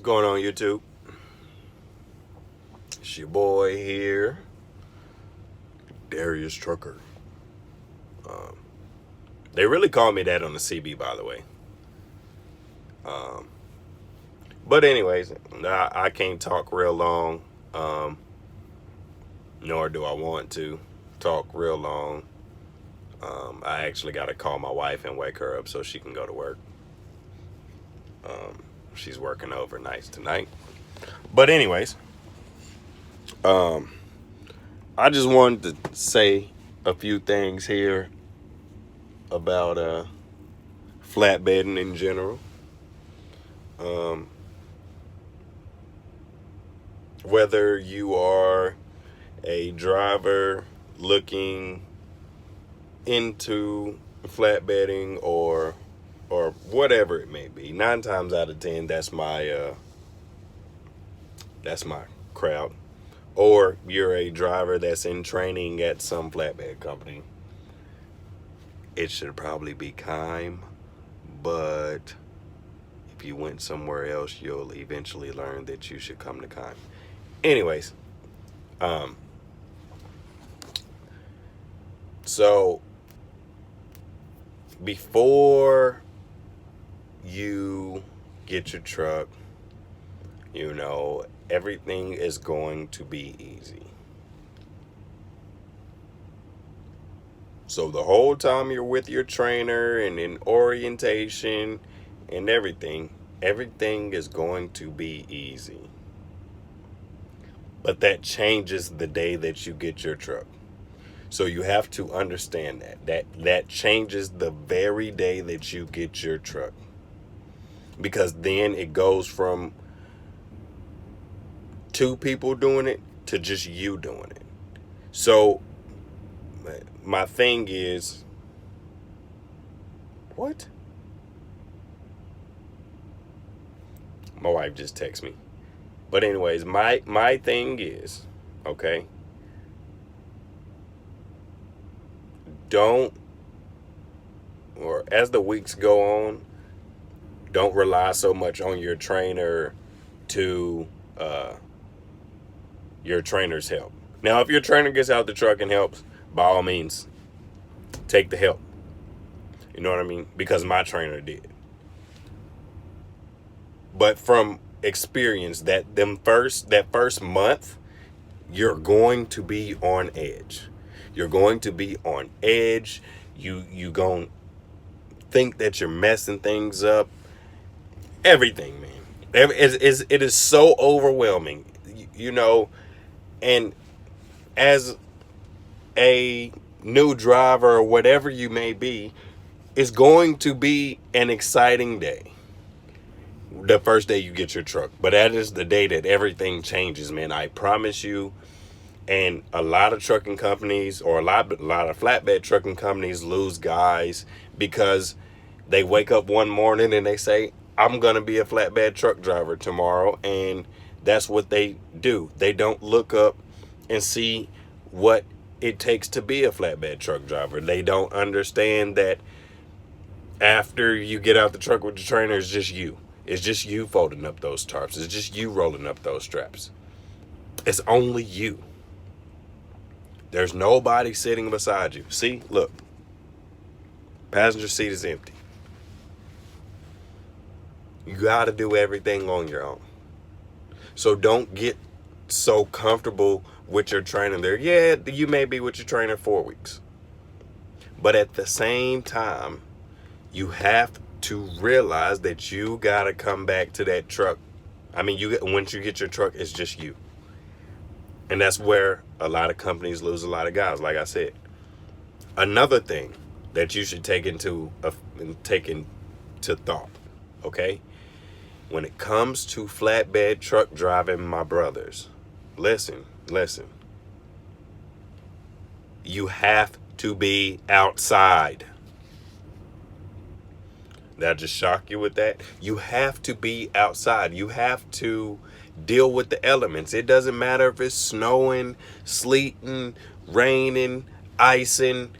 What's going on, YouTube? It's your boy here, DarriusTrucker. They really call me that on the CB, by the way. But anyways, I can't talk real long, nor do I want to talk real long. I actually got to call my wife and wake her up so she can go to work. She's working overnights tonight. But anyways, I just wanted to say a few things here about flatbedding in general. Whether you are a driver looking into flatbedding or whatever it may be, 9 times out of 10 that's my crowd. Or you're a driver that's in training at some flatbed company, it should probably be KEIM, but if you went somewhere else, you'll eventually learn that you should come to KEIM. Anyways, so before you get your truck, you know, everything is going to be easy. So the whole time you're with your trainer and in orientation and everything is going to be easy. But that changes the day that you get your truck. So you have to understand that changes the very day that you get your truck. Because then it goes from 2 people doing it to just you doing it. So my thing is, what? My wife just texted me. But anyways, my thing is, okay, as the weeks go on, don't rely so much on your trainer to your trainer's help. Now, if your trainer gets out the truck and helps, by all means, take the help. You know what I mean? Because my trainer did. But from experience, that first month, you're going to be on edge. You're going to be on edge. You gonna think that you're messing things up. Everything, man. It is so overwhelming, you know. And as a new driver or whatever you may be, it's going to be an exciting day. The first day you get your truck. But that is the day that everything changes, man. I promise you. And a lot of trucking companies or a lot of flatbed trucking companies lose guys because they wake up one morning and they say, I'm going to be a flatbed truck driver tomorrow. And that's what they do. They don't look up and see what it takes to be a flatbed truck driver. They don't understand that after you get out the truck with the trainer, it's just you. It's just you folding up those tarps. It's just you rolling up those straps. It's only you. There's nobody sitting beside you. See, look. Passenger seat is empty. You got to do everything on your own. So don't get so comfortable with your trainer there. Yeah, you may be with your trainer 4 weeks. But at the same time, you have to realize that you got to come back to that truck. I mean, once you get your truck, it's just you. And that's where a lot of companies lose a lot of guys, like I said. Another thing that you should take into thought, okay? When it comes to flatbed truck driving, my brothers, listen. You have to be outside. Did I just shock you with that? You have to be outside. You have to deal with the elements. It doesn't matter if it's snowing, sleeting, raining, icing,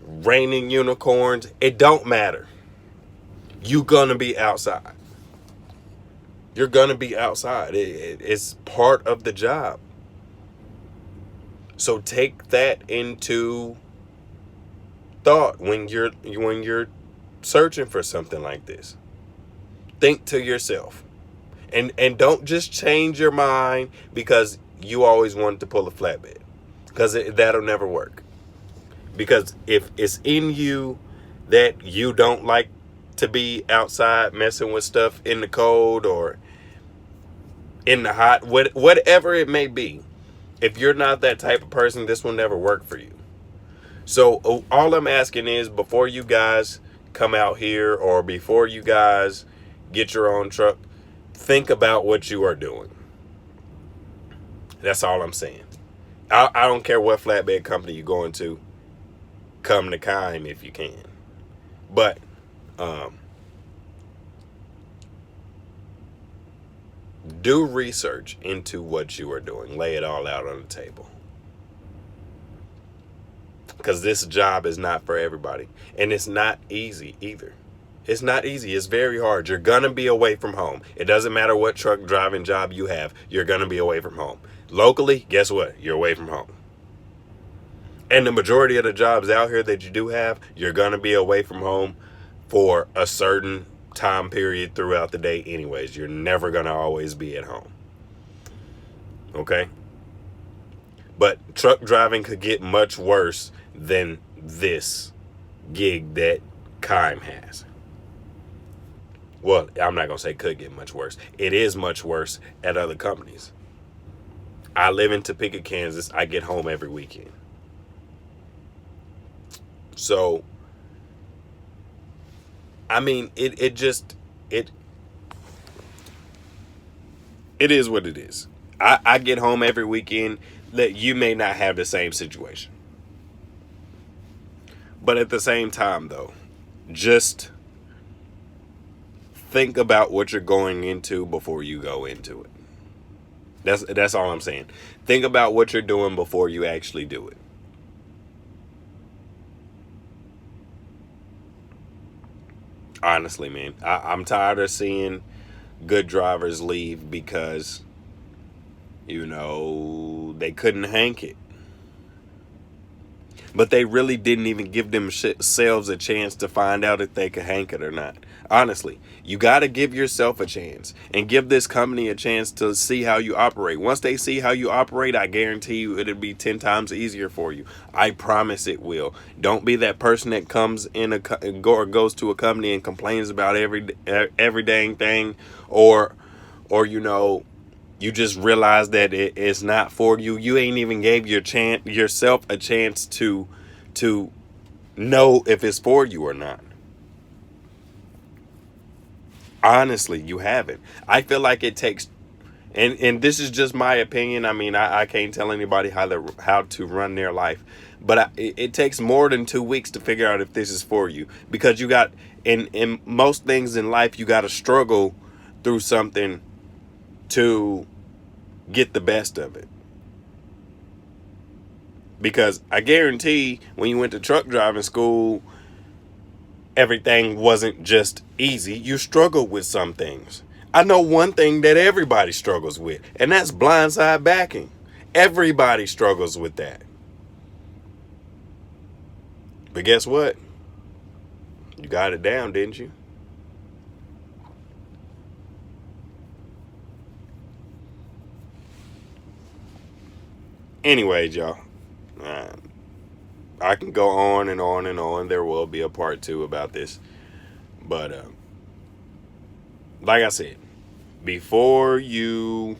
raining unicorns. It don't matter. You're gonna be outside. You're gonna be outside. It's part of the job. So take that into thought when you're searching for something like this. Think to yourself. And don't just change your mind because you always wanted to pull a flatbed. Because that'll never work. Because if it's in you that you don't like to be outside messing with stuff in the cold or in the hot, whatever it may be, if you're not that type of person, this will never work for you. So all I'm asking is, before you guys come out here or before you guys get your own truck, think about what you are doing. That's all I'm saying. I don't care what flatbed company you're going to. Come to KEIM if you can. But do research into what you are doing. Lay it all out on the table. Because this job is not for everybody. And it's not easy either. It's not easy. It's very hard. You're going to be away from home. It doesn't matter what truck driving job you have. You're going to be away from home. Locally, guess what? You're away from home. And the majority of the jobs out here that you do have, you're going to be away from home for a certain time period throughout the day anyways. You're never going to always be at home. Okay? But truck driving could get much worse than this gig that KEIM has. Well, I'm not going to say could get much worse. It is much worse at other companies. I live in Topeka, Kansas. I get home every weekend. So, I mean, it is what it is. I get home every weekend. That you may not have the same situation. But at the same time, though, just think about what you're going into before you go into it. That's all I'm saying. Think about what you're doing before you actually do it. Honestly, man, I'm tired of seeing good drivers leave because, they couldn't hank it. But they really didn't even give themselves a chance to find out if they could hank it or not. Honestly, you got to give yourself a chance and give this company a chance to see how you operate. Once they see how you operate, I guarantee you it'll be 10 times easier for you. I promise it will. Don't be that person that comes in or goes to a company and complains about every dang thing, or you just realize that it's not for you. You ain't even gave yourself a chance to know if it's for you or not. Honestly, you haven't. I feel like it takes, and this is just my opinion. I mean, I can't tell anybody how to run their life, but it takes more than 2 weeks to figure out if this is for you, because you got in most things in life, you got to struggle through something to get the best of it. Because I guarantee when you went to truck driving school, everything wasn't just easy. You struggled with some things. I know one thing that everybody struggles with, and that's blindside backing. Everybody struggles with that. But guess what? You got it down, didn't you? Anyways, y'all, I can go on and on and on. There will be a part 2 about this. But like I said, before you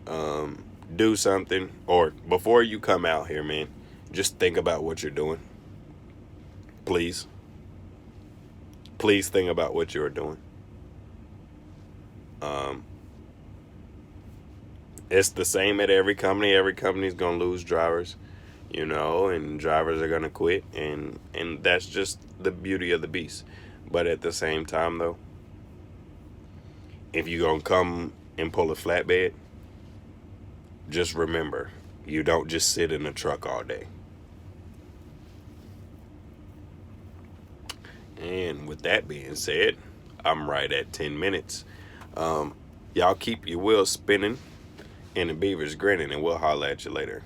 do something, or before you come out here, man, just think about what you're doing. Please. Please think about what you're doing. It's the same at every company. Every company's going to lose drivers, and drivers are going to quit. And that's just the beauty of the beast. But at the same time, though, if you're going to come and pull a flatbed, just remember, you don't just sit in a truck all day. And with that being said, I'm right at 10 minutes. Y'all keep your wheels spinning and the beavers grinning, and we'll holler at you later.